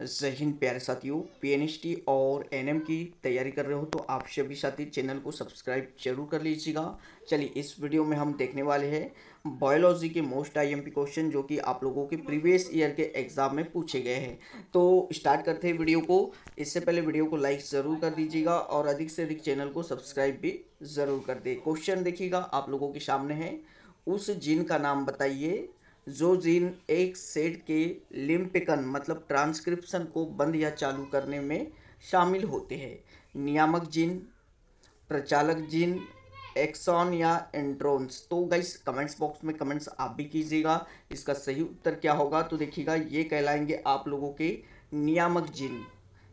जय हिंद प्यारे साथियों। पीएनएसटी और एनएम की तैयारी कर रहे हो तो आप सभी साथी चैनल को सब्सक्राइब जरूर कर लीजिएगा। चलिए इस वीडियो में हम देखने वाले हैं बायोलॉजी के मोस्ट आईएमपी क्वेश्चन जो कि आप लोगों के प्रीवियस ईयर के एग्जाम में पूछे गए हैं। तो स्टार्ट करते हैं वीडियो को। इससे पहले वीडियो को लाइक ज़रूर कर दीजिएगा और अधिक से अधिक चैनल को सब्सक्राइब भी ज़रूर कर दे। क्वेश्चन देखिएगा आप लोगों के सामने है। उस जीन का नाम बताइए जो जीन एक सेट के लिम्पिकन मतलब ट्रांसक्रिप्शन को बंद या चालू करने में शामिल होते हैं। नियामक जीन, प्रचालक जीन, एक्सॉन या एंड्रोन्स। तो गाइस कमेंट्स बॉक्स में कमेंट्स आप भी कीजिएगा। इसका सही उत्तर क्या होगा तो देखिएगा ये कहलाएंगे आप लोगों के नियामक जीन।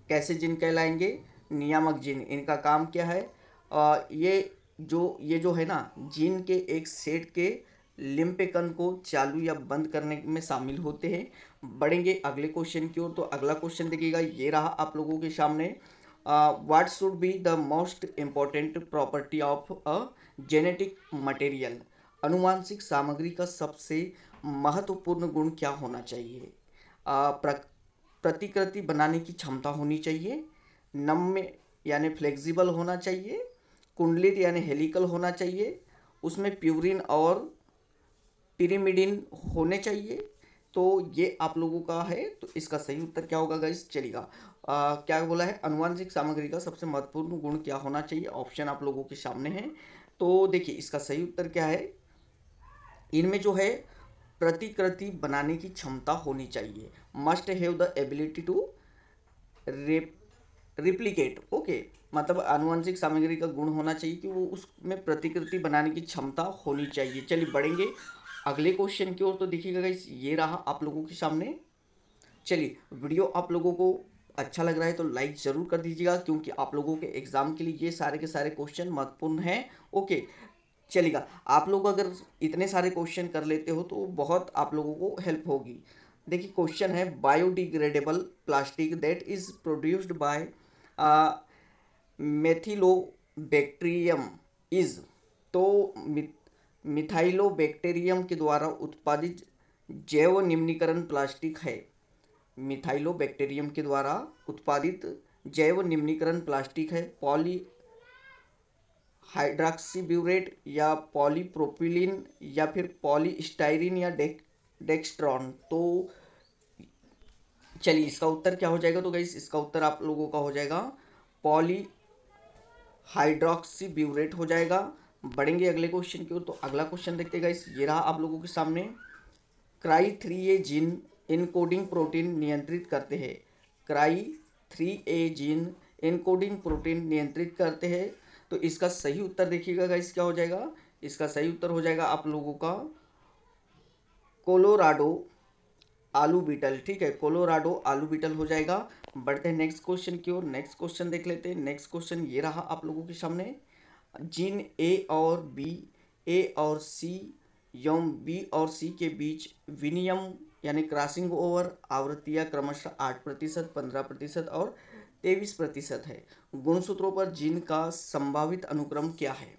कैसे जीन कहलाएंगे? नियामक जीन। इनका काम क्या है? ये जो है ना जीन के एक सेट के लिम्पेकन को चालू या बंद करने में शामिल होते हैं। बढ़ेंगे अगले क्वेश्चन की ओर। तो अगला क्वेश्चन देखिएगा ये रहा आप लोगों के सामने। What should be the most important property of a genetic material. अनुवांशिक सामग्री का सबसे महत्वपूर्ण गुण क्या होना चाहिए? प्रतिकृति बनाने की क्षमता होनी चाहिए, नम्य यानी फ्लेक्सिबल होना चाहिए, कुंडलित यानी हेलिकल होना चाहिए, उसमें प्यूरिन और पिरिमिडिन होने चाहिए। तो ये आप लोगों का है। तो इसका सही उत्तर क्या होगा गाइस? चलेगा क्या बोला है? अनुवांशिक सामग्री का सबसे महत्वपूर्ण गुण क्या होना चाहिए? ऑप्शन आप लोगों के सामने है। तो देखिए इसका सही उत्तर क्या है? इनमें जो है प्रतिकृति बनाने की क्षमता होनी चाहिए। Must have the ability to replicate. Okay, मतलब आनुवंशिक सामग्री का गुण होना चाहिए कि वो उसमें प्रतिकृति बनाने की क्षमता होनी चाहिए। चलिए बढ़ेंगे अगले क्वेश्चन की ओर। तो देखिएगा गाइस ये रहा आप लोगों के सामने। चलिए वीडियो आप लोगों को अच्छा लग रहा है तो लाइक ज़रूर कर दीजिएगा क्योंकि आप लोगों के एग्जाम के लिए ये सारे के सारे क्वेश्चन महत्वपूर्ण हैं। ओके चलेगा। आप लोग अगर इतने सारे क्वेश्चन कर लेते हो तो बहुत आप लोगों को हेल्प होगी। देखिए क्वेश्चन है biodegradable plastic that is produced by methylobacterium is. तो मिथाइलोबैक्टीरियम के द्वारा उत्पादित जैव निम्नीकरण प्लास्टिक है। मिथाइलोबैक्टीरियम के द्वारा उत्पादित जैव निम्नीकरण प्लास्टिक है। पॉली हाइड्रॉक्सीब्यूरेट या पॉलीप्रोपिलीन या फिर पॉलीस्टाइरीन या डेक्स्ट्रॉन। तो चलिए इसका उत्तर क्या हो जाएगा? तो गाइस इसका उत्तर आप लोगों का हो जाएगा पॉली हाइड्रॉक्सीब्यूरेट हो जाएगा। बढ़ेंगे अगले क्वेश्चन की ओर। तो अगला क्वेश्चन देखते गाइस ये रहा आप लोगों के सामने। Cry 3A gene encoding protein नियंत्रित करते हैं। Cry 3A gene encoding protein नियंत्रित करते हैं। तो इसका सही उत्तर देखिएगा गाइस क्या हो जाएगा? इसका सही उत्तर हो जाएगा आप लोगों का कोलोराडो आलू बीटल। ठीक है, कोलोराडो आलू बीटल हो जाएगा। बढ़ते हैं नेक्स्ट क्वेश्चन की ओर। नेक्स्ट क्वेश्चन देख लेते हैं। नेक्स्ट क्वेश्चन ये रहा आप लोगों के सामने। जीन ए और बी, ए और सी एवं बी और सी के बीच विनियम यानी क्रॉसिंग ओवर आवृत्तियाँ क्रमशः 8%, 15% और 23% है। गुणसूत्रों पर जीन का संभावित अनुक्रम क्या है?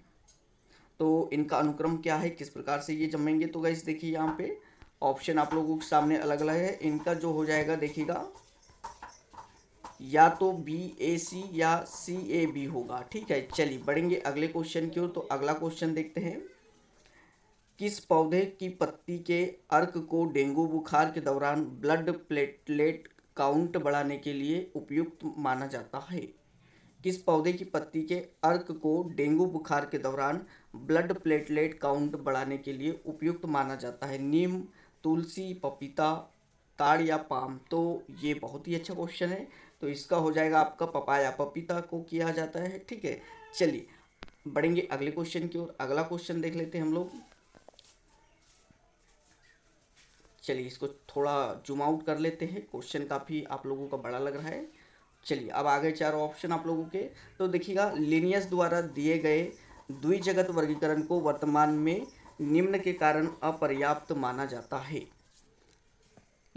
तो इनका अनुक्रम क्या है, किस प्रकार से ये जमेंगे? तो गाइस देखिए यहाँ पे ऑप्शन आप लोगों के सामने अलग अलग है। इनका जो हो जाएगा देखिएगा या तो BAC या CAB होगा। ठीक है, चलिए बढ़ेंगे अगले क्वेश्चन की ओर। तो अगला क्वेश्चन देखते हैं। किस पौधे की पत्ती के अर्क को डेंगू बुखार के दौरान ब्लड प्लेटलेट काउंट बढ़ाने के लिए उपयुक्त माना जाता है? किस पौधे की पत्ती के अर्क को डेंगू बुखार के दौरान ब्लड प्लेटलेट काउंट बढ़ाने के लिए उपयुक्त माना जाता है? नीम, तुलसी, पपीता, ताड़ या पाम। तो ये बहुत ही अच्छा क्वेश्चन है। तो इसका हो जाएगा आपका पपाया। पपीता को किया जाता है। ठीक है, चलिए बढ़ेंगे अगले क्वेश्चन की ओर। अगला क्वेश्चन देख लेते हैं हम लोग। चलिए इसको थोड़ा जूम आउट कर लेते हैं। क्वेश्चन काफ़ी आप लोगों का बड़ा लग रहा है। चलिए अब आगे चारों ऑप्शन आप लोगों के। तो देखिएगा लिनियस द्वारा दिए गए द्विजगत वर्गीकरण को वर्तमान में निम्न के कारण अपर्याप्त माना जाता है।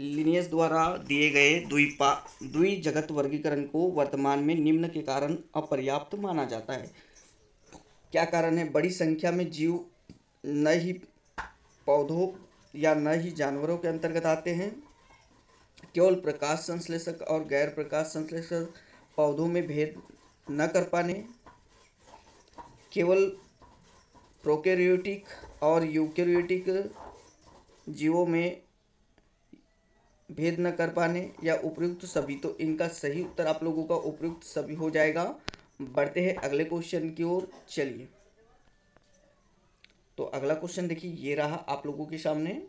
लिनियस द्वारा दिए गए द्विजगत वर्गीकरण को वर्तमान में निम्न के कारण अपर्याप्त माना जाता है। क्या कारण है? बड़ी संख्या में जीव न ही पौधों या न ही जानवरों के अंतर्गत आते हैं। केवल प्रकाश संश्लेषक और गैर प्रकाश संश्लेषक पौधों में भेद न कर पाने, केवल प्रोकैरियोटिक और यूकैरियोटिक जीवों में भेद न कर पाने, या उपयुक्त सभी। तो इनका सही उत्तर आप लोगों का उपयुक्त सभी हो जाएगा। बढ़ते हैं अगले क्वेश्चन की ओर। चलिए, तो अगला क्वेश्चन देखिए, ये रहा आप लोगों के सामने।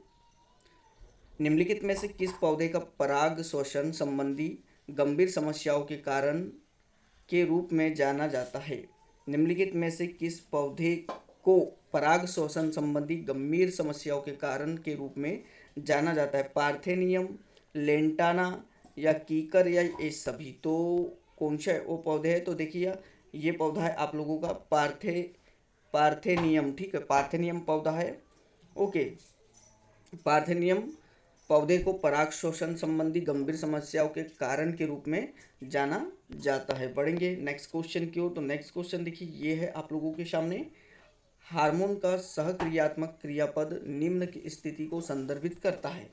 निम्नलिखित में से किस पौधे का पराग श्वसन संबंधी गंभीर समस्याओं के कारण के रूप में जाना जाता है? निम्नलिखित में से किस पौधे को पराग श्वसन संबंधी गंभीर समस्याओं के कारण के रूप में जाना जाता है? पार्थेनियम, लेंटाना या कीकर या ये सभी? तो कौन सा वो पौधे है? तो देखिए, ये पौधा है आप लोगों का पार्थेनियम। ठीक है, पार्थेनियम पौधा है। ओके, पार्थेनियम पौधे को पराग शोषण संबंधी गंभीर समस्याओं के कारण के रूप में जाना जाता है। बढ़ेंगे नेक्स्ट क्वेश्चन की ओर। तो नेक्स्ट क्वेश्चन देखिए, ये है आप लोगों के सामने। हार्मोन का सहक्रियात्मक क्रियापद निम्न की स्थिति को संदर्भित करता है।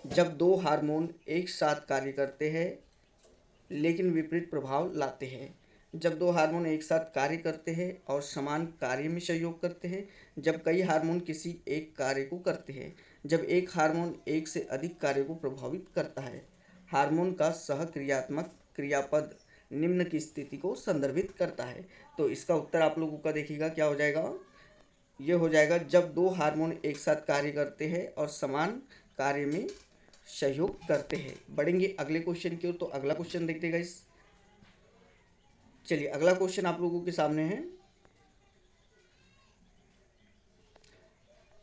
जब दो हार्मोन एक साथ कार्य करते हैं लेकिन विपरीत प्रभाव लाते हैं। जब दो हार्मोन एक साथ कार्य करते हैं और समान कार्य में सहयोग करते हैं। जब कई हार्मोन किसी एक कार्य को करते हैं। जब एक हार्मोन एक से अधिक कार्य को प्रभावित करता है। हार्मोन का सहक्रियात्मक क्रियापद निम्न की स्थिति को संदर्भित करता है। तो इसका उत्तर आप लोगों का देखिएगा क्या हो जाएगा। ये हो जाएगा, जब दो हार्मोन एक साथ कार्य करते हैं और समान कार्य में सहयोग करते हैं। बढ़ेंगे अगले क्वेश्चन की ओर। तो अगला क्वेश्चन देखते हैं गाइस। चलिए, अगला क्वेश्चन आप लोगों के सामने है।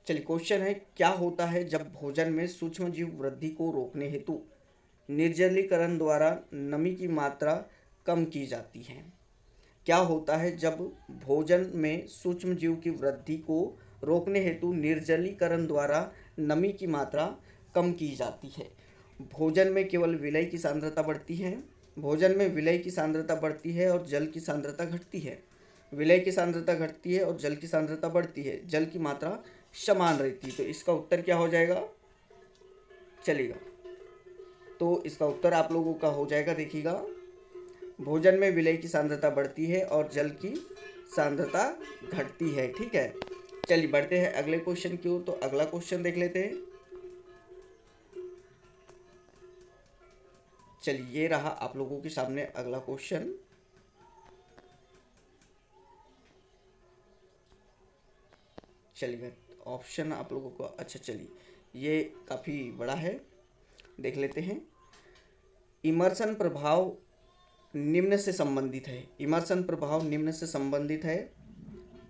चलिए, क्वेश्चन है, क्या होता है जब भोजन में सूक्ष्म जीव वृद्धि को रोकने हेतु निर्जलीकरण द्वारा नमी की मात्रा कम की जाती है? क्या होता है जब भोजन में सूक्ष्म जीव की वृद्धि को रोकने हेतु निर्जलीकरण द्वारा नमी की मात्रा कम की जाती है? भोजन में केवल विलय की सांद्रता बढ़ती है। भोजन में विलय की सांद्रता बढ़ती है और जल की सांद्रता घटती है। विलय की सांद्रता घटती है और जल की सांद्रता बढ़ती है। जल की मात्रा समान रहती है। तो इसका उत्तर क्या हो जाएगा? चलेगा, तो इसका उत्तर आप लोगों का हो जाएगा, देखिएगा, भोजन में विलय की सांद्रता बढ़ती है और जल की सांद्रता घटती है। ठीक है, चलिए बढ़ते हैं अगले क्वेश्चन की ओर। तो अगला क्वेश्चन देख लेते हैं। चलिए, ये रहा आप लोगों के सामने अगला क्वेश्चन। चलिए, ऑप्शन आप लोगों को, अच्छा चलिए, ये काफ़ी बड़ा है, देख लेते हैं। इमर्सन प्रभाव निम्न से संबंधित है। इमर्सन प्रभाव निम्न से संबंधित है।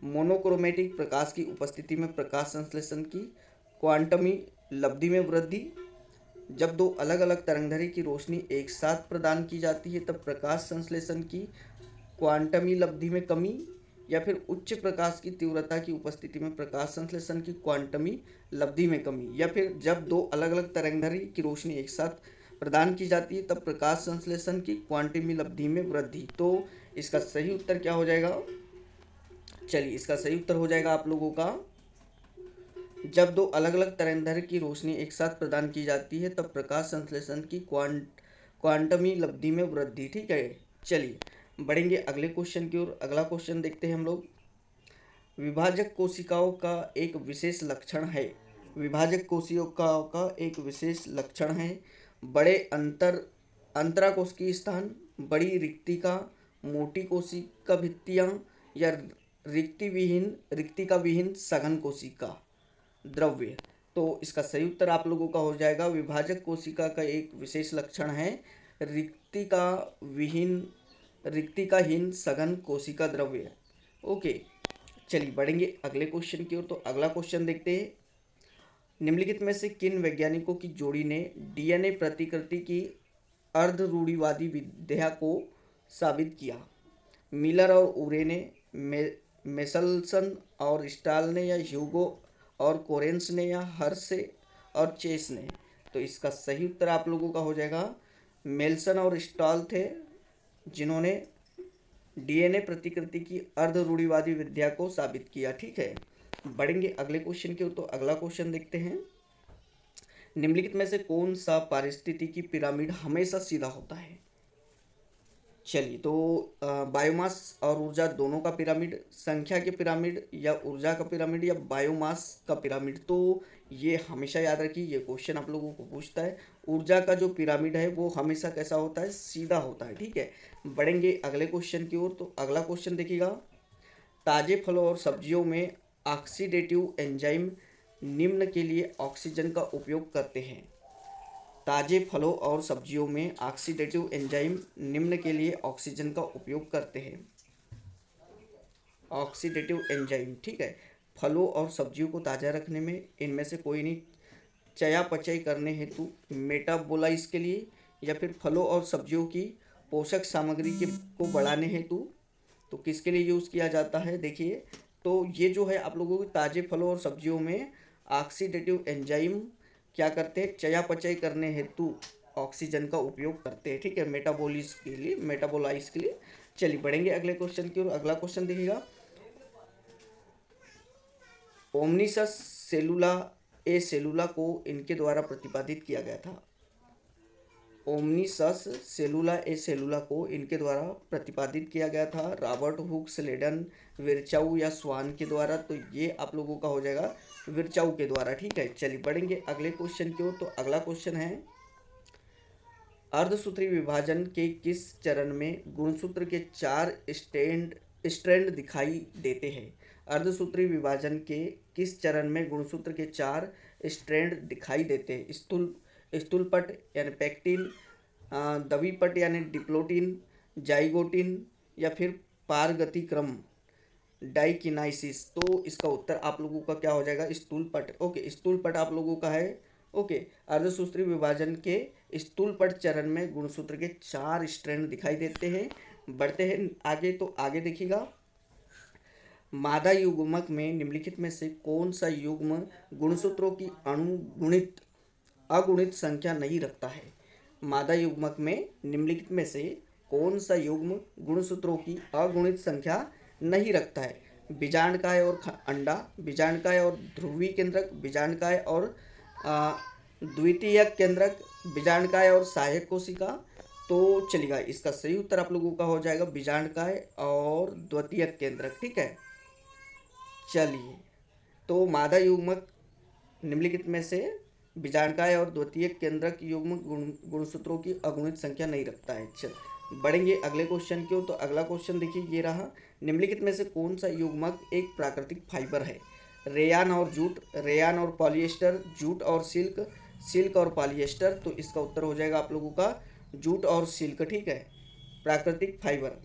मोनोक्रोमेटिक प्रकाश की उपस्थिति में प्रकाश संश्लेषण की क्वांटमी लब्धि में वृद्धि। जब दो अलग अलग तरंगदैर्घ्य की रोशनी एक साथ प्रदान की जाती है तब प्रकाश संश्लेषण की क्वांटमी लब्धि में कमी। या फिर उच्च प्रकाश की तीव्रता की उपस्थिति में प्रकाश संश्लेषण की क्वांटमी लब्धि में कमी। या फिर जब दो अलग अलग तरंगदैर्घ्य की रोशनी एक साथ प्रदान की जाती है तब प्रकाश संश्लेषण की क्वांटमी लब्धि में वृद्धि। तो इसका सही उत्तर क्या हो जाएगा? चलिए, इसका सही उत्तर हो जाएगा आप लोगों का, जब दो अलग अलग तरंगदैर्घ्य की रोशनी एक साथ प्रदान की जाती है तब प्रकाश संश्लेषण की क्वांटमी लब्धि में वृद्धि। ठीक है, चलिए बढ़ेंगे अगले क्वेश्चन की ओर। अगला क्वेश्चन देखते हैं हम लोग। विभाजक कोशिकाओं का एक विशेष लक्षण है। विभाजक कोशिकाओं का एक विशेष लक्षण है बड़े अंतरा कोशिकीय स्थान, बड़ी रिक्तिका, मोटी कोशिका भित्तियाँ, या रिक्तिका विहीन सघन कोशिका द्रव्य। तो इसका सही उत्तर आप लोगों का हो जाएगा, विभाजक कोशिका का एक विशेष लक्षण है रिक्तिकाहीन सघन कोशिका द्रव्य। ओके, चलिए बढ़ेंगे अगले क्वेश्चन की ओर। तो अगला क्वेश्चन देखते हैं। निम्नलिखित में से किन वैज्ञानिकों की जोड़ी ने डीएनए प्रतिकृति की अर्ध रूढ़िवादी विद्या को साबित किया? मिलर और उरे ने, मेसल्सन और स्टाल ने, या ह्यूगो और कोरेंस ने, या हर्शे और चेस ने? तो इसका सही उत्तर आप लोगों का हो जाएगा, मेल्सन और स्टाल थे जिन्होंने डीएनए प्रतिकृति की अर्ध रूढ़िवादी विद्या को साबित किया। ठीक है, बढ़ेंगे अगले क्वेश्चन की ओर। तो अगला क्वेश्चन देखते हैं। निम्नलिखित में से कौन सा पारिस्थितिकी पिरामिड हमेशा सीधा होता है? चलिए, तो बायोमास और ऊर्जा दोनों का पिरामिड, संख्या के पिरामिड, या ऊर्जा का पिरामिड, या बायोमास का पिरामिड। तो ये हमेशा याद रखिए, ये क्वेश्चन आप लोगों को पूछता है। ऊर्जा का जो पिरामिड है वो हमेशा कैसा होता है? सीधा होता है। ठीक है, बढ़ेंगे अगले क्वेश्चन की ओर। तो अगला क्वेश्चन देखिएगा, ताजे फलों और सब्जियों में ऑक्सीडेटिव एंजाइम निम्न के लिए ऑक्सीजन का उपयोग करते हैं। ताजे फलों और सब्जियों में ऑक्सीडेटिव एंजाइम निम्न के लिए ऑक्सीजन का उपयोग करते हैं। ऑक्सीडेटिव एंजाइम, ठीक है, फलों और सब्जियों को ताज़ा रखने में इनमें से कोई नहीं। चयापचय करने हेतु, मेटाबोलाइज के लिए, या फिर फलों और सब्जियों की पोषक सामग्री के को बढ़ाने हेतु, तो किसके लिए यूज़ किया जाता है? देखिए, तो ये जो है आप लोगों को ताज़े फलों और सब्जियों में ऑक्सीडेटिव एंजाइम क्या करते हैं? चयापचय करने हेतु ऑक्सीजन का उपयोग करते हैं। ठीक है, मेटाबोलिस के लिए, मेटाबोलाइज के लिए। चलिए, बढ़ेंगे अगले क्वेश्चन की ओर। अगला क्वेश्चन देखिएगा, ओमनिसस सेलुला ए सेलुला को इनके द्वारा प्रतिपादित किया गया था। ओमनिसस सेलुला ए सेलुला को इनके द्वारा प्रतिपादित किया गया था, रॉबर्ट हुक, स्लेडन, विर्चाऊ या स्वान के द्वारा। तो ये आप लोगों का हो जाएगा विर्चाऊ के द्वारा। ठीक है, चलिए बढ़ेंगे अगले क्वेश्चन की ओर। तो अगला क्वेश्चन है, अर्धसूत्री विभाजन के किस चरण में गुणसूत्र के 4 स्ट्रैंड दिखाई देते हैं? अर्धसूत्री विभाजन के किस चरण में गुणसूत्र के 4 स्ट्रैंड दिखाई देते हैं? स्थूलपट यानी पैक्टिन, दवीपट यानी डिप्लोटिन, जाइगोटिन, या फिर पारगतिक्रम डाइकिनाइसिस। तो इसका उत्तर आप लोगों का क्या हो जाएगा? स्थूलपट। ओके, स्थूलपट आप लोगों का है। ओके, अर्धसूत्री विभाजन के स्थूलपट चरण में गुणसूत्र के 4 स्ट्रैंड दिखाई देते हैं। बढ़ते हैं आगे। तो आगे देखिएगा, मादा युग्मक में निम्नलिखित में से कौन सा युग्म गुणसूत्रों की अगुणित संख्या नहीं रखता है? मादा युग्मक में निम्नलिखित में से कौन सा युग्म गुणसूत्रों की अगुणित संख्या नहीं रखता है? बीजांडकाय और अंडा, बीजांडकाय और ध्रुवीय केंद्रक, बीजांडकाय और द्वितीयक केंद्रक, बीजांडकाय और सहायक कोशिका। तो चलिएगा, इसका सही उत्तर आप लोगों का हो जाएगा बीजांडकाय और द्वितीयक केंद्रक। ठीक है, चलिए, तो मादा युग्मक निम्नलिखित में से बीजांडकाय और द्वितीयक केंद्रक युग्म गुणसूत्रों की अगुणित संख्या नहीं रखता है। चल बढ़ेंगे अगले क्वेश्चन की ओर। तो अगला क्वेश्चन देखिए, ये रहा, निम्नलिखित में से कौन सा युग्मक एक प्राकृतिक फाइबर है? रेयान और जूट, रेयान और पॉलिएस्टर, जूट और सिल्क, सिल्क और पॉलिएस्टर। तो इसका उत्तर हो जाएगा आप लोगों का जूट और सिल्क। ठीक है, प्राकृतिक फाइबर।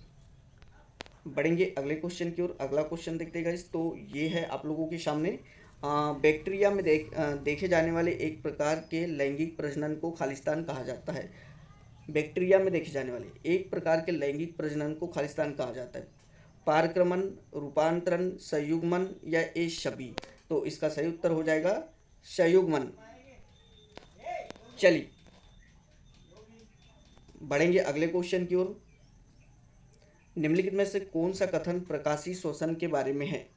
बढ़ेंगे अगले क्वेश्चन की ओर। अगला क्वेश्चन देखते हैं गाइस। तो ये है आप लोगों के सामने, बैक्टीरिया में देखे जाने वाले एक प्रकार के लैंगिक प्रजनन को खालिस्तान कहा जाता है। बैक्टीरिया में देखे जाने वाले एक प्रकार के लैंगिक प्रजनन को खालिस्तान कहा जाता है। पारक्रमण, रूपांतरण, संयुग्मन, या ये सभी। तो इसका सही उत्तर हो जाएगा संयुग्मन। चलिए बढ़ेंगे अगले क्वेश्चन की ओर। निम्नलिखित में से कौन सा कथन प्रकाशीय श्वसन के बारे में है?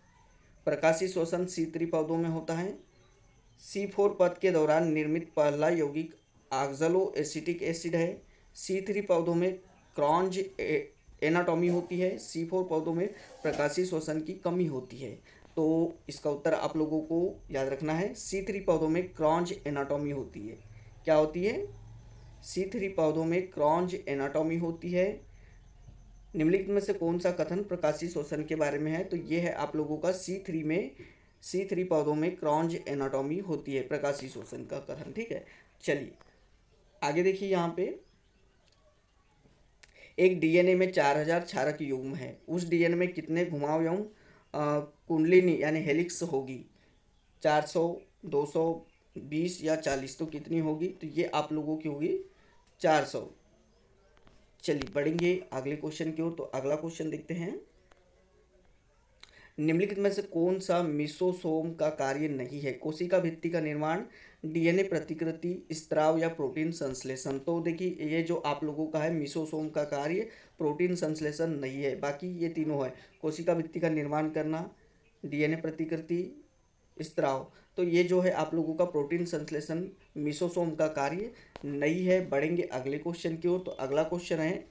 प्रकाशीय श्वसन C3 पौधों में होता है। C4 पद के दौरान निर्मित पहला यौगिक ऑक्सलो एसिटिक एसिड है। C3 पौधों में क्रॉन्ज एनाटॉमी होती है। C4 पौधों में प्रकाशीय श्वसन की कमी होती है। तो इसका उत्तर आप लोगों को याद रखना है, C3 पौधों में क्रॉन्ज एनाटॉमी होती है। क्या होती है? C3 पौधों में क्रॉन्ज एनाटॉमी होती है। निम्नलिखित में से कौन सा कथन प्रकाशीय श्वसन के बारे में है? तो ये है आप लोगों का C3 पौधों में क्रॉन्ज एनाटॉमी होती है, प्रकाशीय श्वसन का कथन। ठीक है, चलिए आगे देखिए, यहाँ पे एक डीएनए में 4000 क्षारक युग्म है। उस डीएनए में कितने घुमाव एवं कुंडलिनी यानी हेलिक्स होगी? 400, 220 या 40। तो कितनी होगी? तो ये आप लोगों की होगी 400। चलिए बढ़ेंगे अगले क्वेश्चन की ओर। तो अगला क्वेश्चन देखते हैं, निम्नलिखित में से कौन सा मिसोसोम का कार्य नहीं है? कोशिका भित्ति का निर्माण, डीएनए प्रतिकृति, स्त्राव, या प्रोटीन संश्लेषण। तो देखिए, ये जो आप लोगों का है मिसोसोम का कार्य प्रोटीन संश्लेषण नहीं है, बाकी ये तीनों है। कोशिका भित्ति का निर्माण करना, डीएनए प्रतिकृति, स्त्राव। तो ये जो है आप लोगों का प्रोटीन संश्लेषण मीसोसोम का कार्य नहीं है। बढ़ेंगे अगले क्वेश्चन की ओर। तो अगला क्वेश्चन है,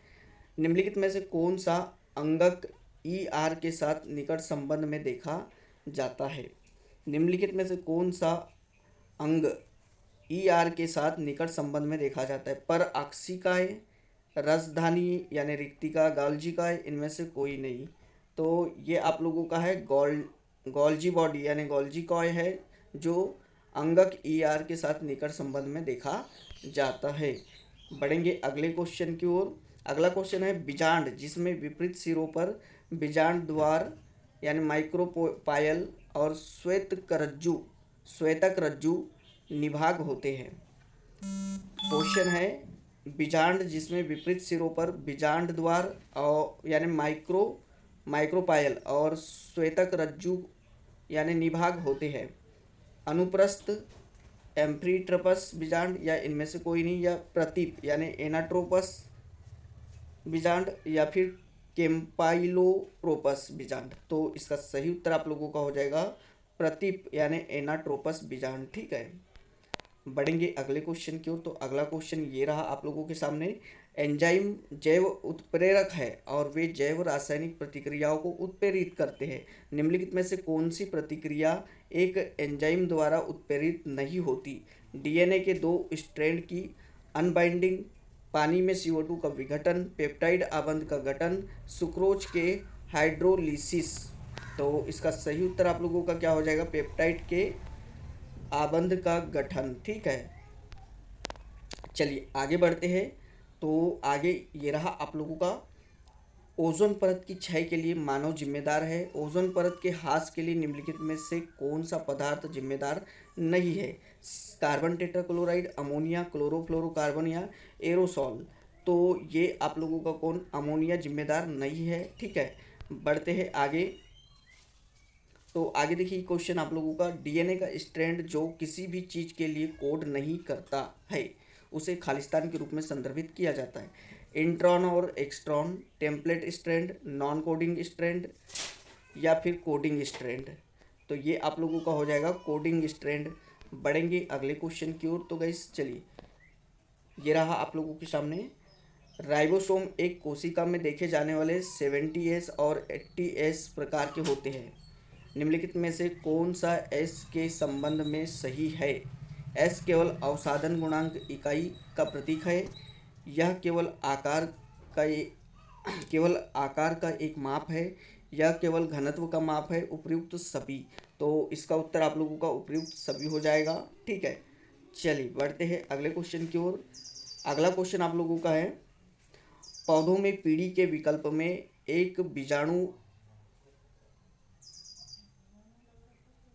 निम्नलिखित में से कौन सा अंगक ईआर के साथ निकट संबंध में देखा जाता है। निम्नलिखित में से कौन सा अंग ईआर के साथ निकट संबंध में देखा जाता है। पर अक्षिकाएं, रसधानी यानी रिक्तिका, गाल्जिकाएं, इनमें से कोई नहीं। तो ये आप लोगों का है गोल्जी बॉडी यानी गोल्जी कॉय है जो अंगक ईआर के साथ निकट संबंध में देखा जाता है। बढ़ेंगे अगले क्वेश्चन की ओर। अगला क्वेश्चन है, बीजांड जिसमें विपरीत सिरों पर बीजांड द्वार यानी माइक्रोपायल और श्वेतक रज्जु निभाग होते हैं। क्वेश्चन है, बीजांड जिसमें विपरीत सिरों पर बीजांड द्वार और यानी माइक्रोपायल और श्वेतक रज्जु यानी निभाग होते हैं। अनुप्रस्थ, एम्फीट्रपस बीजांड या इनमें से कोई नहीं, या प्रतीप यानी एनाट्रोपस बीजांड या फिर केम्पाइलोट्रोपस बीजांड। तो इसका सही उत्तर आप लोगों का हो जाएगा प्रतीप यानी एनाट्रोपस बीजांड। ठीक है, बढ़ेंगे अगले क्वेश्चन की ओर। तो अगला क्वेश्चन ये रहा आप लोगों के सामने, एंजाइम जैव उत्प्रेरक है और वे जैव रासायनिक प्रतिक्रियाओं को उत्प्रेरित करते हैं। निम्नलिखित में से कौन सी प्रतिक्रिया एक एंजाइम द्वारा उत्प्रेरित नहीं होती। डीएनए के 2 स्ट्रैंड की अनबाइंडिंग, पानी में CO2 का विघटन, पेप्टाइड आबंध का गठन, सुक्रोज के हाइड्रोलिसिस। तो इसका सही उत्तर आप लोगों का क्या हो जाएगा, पेप्टाइड के आबंध का गठन। ठीक है, चलिए आगे बढ़ते हैं। तो आगे ये रहा आप लोगों का, ओजोन परत की क्षय के लिए मानव जिम्मेदार है। ओजोन परत के ह्रास के लिए निम्नलिखित में से कौन सा पदार्थ जिम्मेदार नहीं है। कार्बन टेट्राक्लोराइड, अमोनिया, क्लोरोफ्लोरोकार्बन या एरोसॉल। तो ये आप लोगों का कौन, अमोनिया जिम्मेदार नहीं है। ठीक है, बढ़ते हैं आगे। तो आगे देखिए क्वेश्चन आप लोगों का, डीएनए का स्ट्रैंड जो किसी भी चीज़ के लिए कोड नहीं करता है उसे खालिस्तान के रूप में संदर्भित किया जाता है। इंट्रॉन और exon, template strand, non coding strand या फिर कोडिंग स्ट्रैंड। तो ये आप लोगों का हो जाएगा कोडिंग स्ट्रैंड। बढ़ेंगे अगले क्वेश्चन की ओर। तो गाइस चलिए, ये रहा आप लोगों के सामने, राइबोसोम एक कोशिका में देखे जाने वाले 70S और 80S प्रकार के होते हैं। निम्नलिखित में से कौन सा S के संबंध में सही है। S केवल अवसादन गुणांक इकाई का प्रतीक है। यह केवल आकार का एक माप है। यह केवल घनत्व का माप है। उपयुक्त सभी। तो इसका उत्तर आप लोगों का उपयुक्त सभी हो जाएगा। ठीक है, चलिए बढ़ते हैं अगले क्वेश्चन की ओर। अगला क्वेश्चन आप लोगों का है, पौधों में पीढ़ी के विकल्प में एक बीजाणु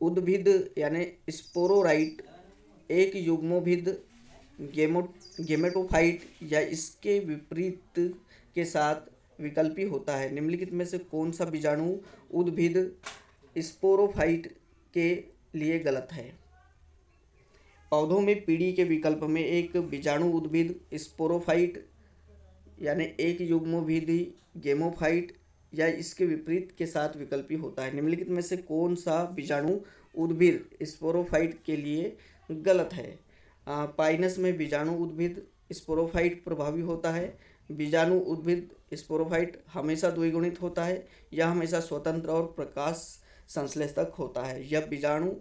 उद्भिद यानी स्पोरोराइट, एक युग्मोभिद गेमेटोफाइट या इसके विपरीत के साथ विकल्पी होता है। निम्नलिखित में से कौन सा बीजाणु उद्भिद स्पोरोफाइट के लिए गलत है। पौधों में पीढ़ी के विकल्प में एक बीजाणु उद्भिद स्पोरोफाइट यानी एक युग्मोभिद गेमोफाइट या इसके विपरीत के साथ विकल्पी होता है। निम्नलिखित में से कौन सा बीजाणु उद्भिद स्पोरोफाइट के लिए गलत है। पाइनस में बीजाणु उद्भिद स्पोरोफाइट प्रभावी होता है। बीजाणु उद्भिद स्पोरोफाइट हमेशा द्विगुणित होता है। यह हमेशा स्वतंत्र और प्रकाश संश्लेषक होता है। यह बीजाणु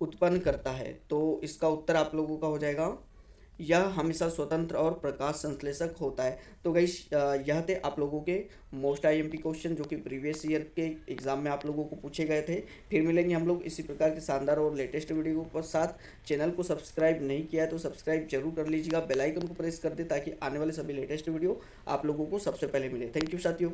उत्पन्न करता है। तो इसका उत्तर आप लोगों का हो जाएगा, यह हमेशा स्वतंत्र और प्रकाश संश्लेषक होता है। तो गाइस यह थे आप लोगों के मोस्ट आईएमपी क्वेश्चन जो कि प्रीवियस ईयर के एग्जाम में आप लोगों को पूछे गए थे। फिर मिलेंगे हम लोग इसी प्रकार के शानदार और लेटेस्ट वीडियो पर साथ। चैनल को सब्सक्राइब नहीं किया है तो सब्सक्राइब जरूर कर लीजिएगा, बेल आइकन को प्रेस कर दे ताकि आने वाले सभी लेटेस्ट वीडियो आप लोगों को सबसे पहले मिले। थैंक यू साथियों।